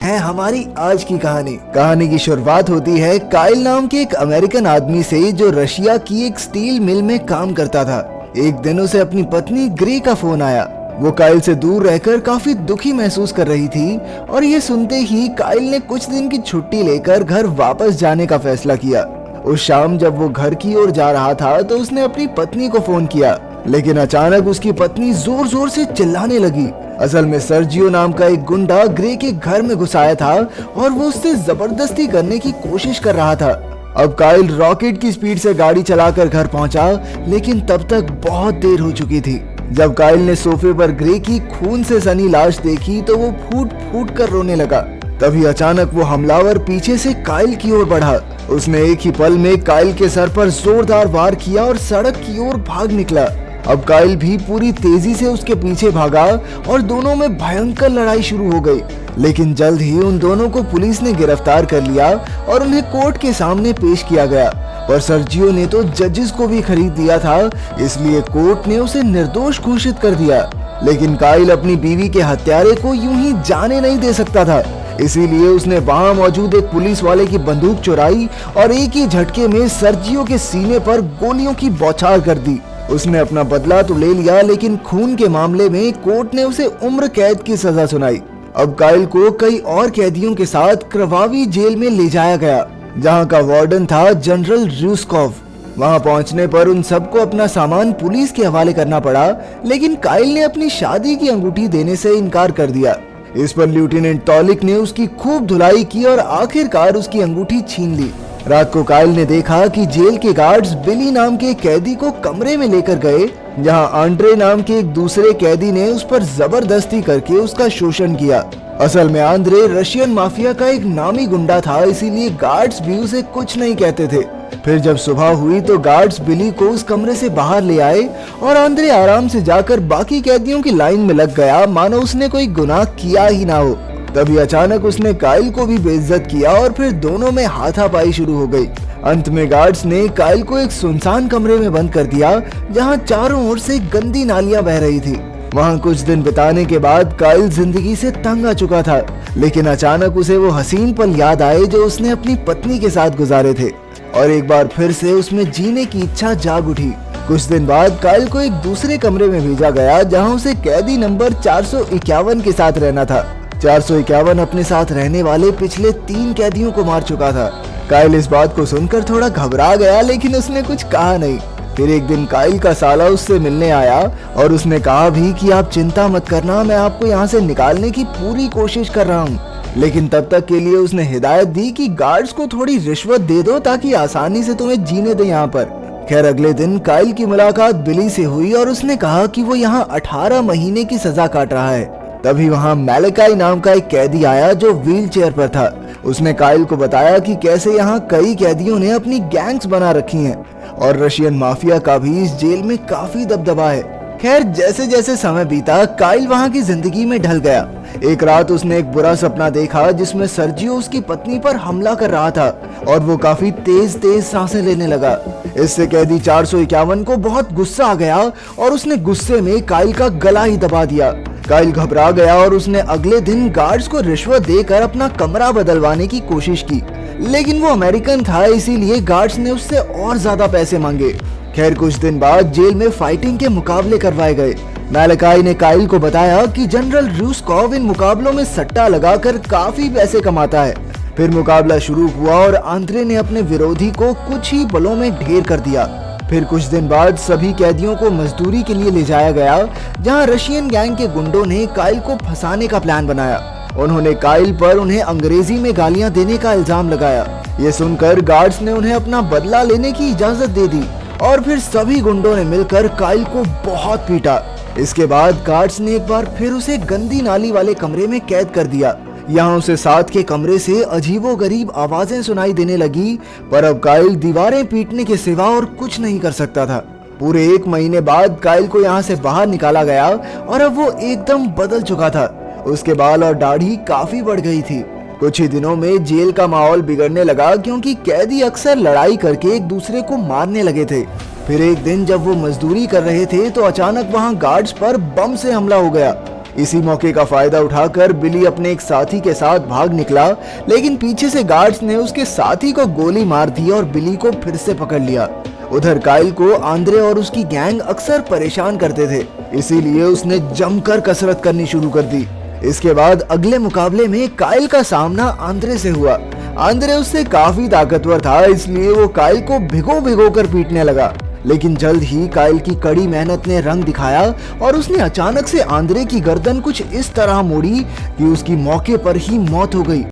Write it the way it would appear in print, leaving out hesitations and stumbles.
है हमारी आज की कहानी की शुरुआत होती है काइल नाम के एक अमेरिकन आदमी से जो रशिया की एक स्टील मिल में काम करता था। एक दिन उसे अपनी पत्नी ग्रे का फोन आया। वो काइल से दूर रहकर काफी दुखी महसूस कर रही थी और ये सुनते ही काइल ने कुछ दिन की छुट्टी लेकर घर वापस जाने का फैसला किया। उस शाम जब वो घर की ओर जा रहा था तो उसने अपनी पत्नी को फोन किया, लेकिन अचानक उसकी पत्नी जोर जोर से चिल्लाने लगी। असल में सर्जियो नाम का एक गुंडा ग्रे के घर में घुस आया था और वो उससे जबरदस्ती करने की कोशिश कर रहा था। अब काइल रॉकेट की स्पीड से गाड़ी चलाकर घर पहुंचा, लेकिन तब तक बहुत देर हो चुकी थी। जब काइल ने सोफे पर ग्रे की खून से सनी लाश देखी तो वो फूट फूट कर रोने लगा। तभी अचानक वो हमलावर पीछे से काइल की ओर बढ़ा। उसने एक ही पल में काइल के सर पर जोरदार वार किया और सड़क की ओर भाग निकला। अब काइल भी पूरी तेजी से उसके पीछे भागा और दोनों में भयंकर लड़ाई शुरू हो गई। लेकिन जल्द ही उन दोनों को पुलिस ने गिरफ्तार कर लिया और उन्हें कोर्ट के सामने पेश किया गया। पर सर्जियो ने तो जजेस को भी खरीद दिया था, इसलिए कोर्ट ने उसे निर्दोष घोषित कर दिया। लेकिन काइल अपनी बीवी के हत्यारे को यूं ही जाने नहीं दे सकता था, इसीलिए उसने वहां मौजूद एक पुलिस वाले की बंदूक चुराई और एक ही झटके में सर्जियो के सीने पर गोलियों की बौछार कर दी। उसने अपना बदला तो ले लिया, लेकिन खून के मामले में कोर्ट ने उसे उम्र कैद की सजा सुनाई। अब काइल को कई और कैदियों के साथ क्रवावी जेल में ले जाया गया, जहां का वार्डन था जनरल रूस्कोव। वहां पहुंचने पर उन सबको अपना सामान पुलिस के हवाले करना पड़ा, लेकिन काइल ने अपनी शादी की अंगूठी देने से इनकार कर दिया। इस पर लेफ्टिनेंट टॉलिक ने उसकी खूब धुलाई की और आखिरकार उसकी अंगूठी छीन ली। रात को काइल ने देखा कि जेल के गार्ड्स बिली नाम के कैदी को कमरे में लेकर गए, जहां आंड्रे नाम के एक दूसरे कैदी ने उस पर जबरदस्ती करके उसका शोषण किया। असल में आंद्रे रशियन माफिया का एक नामी गुंडा था, इसीलिए गार्ड्स भी उसे कुछ नहीं कहते थे। फिर जब सुबह हुई तो गार्ड्स बिली को उस कमरे से बाहर ले आए और आंद्रे आराम से जाकर बाकी कैदियों की लाइन में लग गया, मानो उसने कोई गुनाह किया ही ना हो। तभी अचानक उसने काइल को भी बेइज्जत किया और फिर दोनों में हाथापाई शुरू हो गई। अंत में गार्ड्स ने काइल को एक सुनसान कमरे में बंद कर दिया, जहां चारों ओर से गंदी नालियां बह रही थी। वहां कुछ दिन बिताने के बाद काइल जिंदगी से तंग आ चुका था, लेकिन अचानक उसे वो हसीन पल याद आए जो उसने अपनी पत्नी के साथ गुजारे थे, और एक बार फिर से उसमें जीने की इच्छा जाग उठी। कुछ दिन बाद काइल को एक दूसरे कमरे में भेजा गया, जहां उसे कैदी नंबर 451 के साथ रहना था। 451 अपने साथ रहने वाले पिछले 3 कैदियों को मार चुका था। काइल इस बात को सुनकर थोड़ा घबरा गया, लेकिन उसने कुछ कहा नहीं। फिर एक दिन काइल का साला उससे मिलने आया और उसने कहा भी कि आप चिंता मत करना, मैं आपको यहाँ से निकालने की पूरी कोशिश कर रहा हूँ। लेकिन तब तक के लिए उसने हिदायत दी कि गार्ड्स को थोड़ी रिश्वत दे दो ताकि आसानी से तुम्हें जीने दे यहाँ पर। खैर अगले दिन काइल की मुलाकात बिली से हुई और उसने कहा कि वो यहाँ 18 महीने की सजा काट रहा है। तभी वहाँ मैलेकाई नाम का एक कैदी आया जो व्हील चेयर पर था। उसने काइल को बताया कि कैसे यहाँ कई कैदियों ने अपनी गैंग्स बना रखी हैं और रशियन माफिया का भी इस जेल में काफी दबदबा है। खैर जैसे जैसे समय बीता काइल वहाँ की जिंदगी में ढल गया। एक रात उसने एक बुरा सपना देखा जिसमें सर्जियो उसकी पत्नी पर हमला कर रहा था और वो काफी तेज तेज सांसें लेने लगा। इससे कैदी 451 को बहुत गुस्सा आ गया और उसने गुस्से में काइल का गला ही दबा दिया। काइल घबरा गया और उसने अगले दिन गार्ड्स को रिश्वत देकर अपना कमरा बदलवाने की कोशिश की, लेकिन वो अमेरिकन था, इसीलिए गार्ड्स ने उससे और ज्यादा पैसे मांगे। खैर कुछ दिन बाद जेल में फाइटिंग के मुकाबले करवाए गए। मैलेकाई ने काइल को बताया कि जनरल रूस्कोव इन मुकाबलों में सट्टा लगाकर काफी पैसे कमाता है। फिर मुकाबला शुरू हुआ और आंद्रे ने अपने विरोधी को कुछ ही पलों में ढेर कर दिया। फिर कुछ दिन बाद सभी कैदियों को मजदूरी के लिए ले जाया गया, जहां रशियन गैंग के गुंडों ने काइल को फंसाने का प्लान बनाया। उन्होंने काइल पर उन्हें अंग्रेजी में गालियां देने का इल्जाम लगाया। ये सुनकर गार्ड्स ने उन्हें अपना बदला लेने की इजाजत दे दी और फिर सभी गुंडों ने मिलकर काइल को बहुत पीटा। इसके बाद गार्ड्स ने एक बार फिर उसे गंदी नाली वाले कमरे में कैद कर दिया। यहाँ उसे साथ के कमरे से अजीबोगरीब आवाजें सुनाई देने लगी, पर अब काइल दीवारें पीटने के सिवा और कुछ नहीं कर सकता था। पूरे 1 महीने बाद काइल को यहाँ से बाहर निकाला गया और अब वो एकदम बदल चुका था। उसके बाल और दाढ़ी काफी बढ़ गई थी। कुछ ही दिनों में जेल का माहौल बिगड़ने लगा, क्योंकि कैदी अक्सर लड़ाई करके एक दूसरे को मारने लगे थे। फिर एक दिन जब वो मजदूरी कर रहे थे तो अचानक वहाँ गार्ड्स पर बम से हमला हो गया। इसी मौके का फायदा उठाकर बिली अपने एक साथी के साथ भाग निकला, लेकिन पीछे से गार्ड्स ने उसके साथी को गोली मार दी और बिली को फिर से पकड़ लिया। उधर काइल को आंद्रे और उसकी गैंग अक्सर परेशान करते थे, इसीलिए उसने जमकर कसरत करनी शुरू कर दी। इसके बाद अगले मुकाबले में काइल का सामना आंद्रे से हुआ। आंद्रे उससे काफी ताकतवर था, इसलिए वो काइल को भिगो भिगो कर पीटने लगा। लेकिन जल्द ही काइल की कड़ी मेहनत ने रंग दिखाया और उसने अचानक से आंद्रे की गर्दन कुछ इस तरह मोड़ी कि उसकी मौके पर ही मौत हो गई।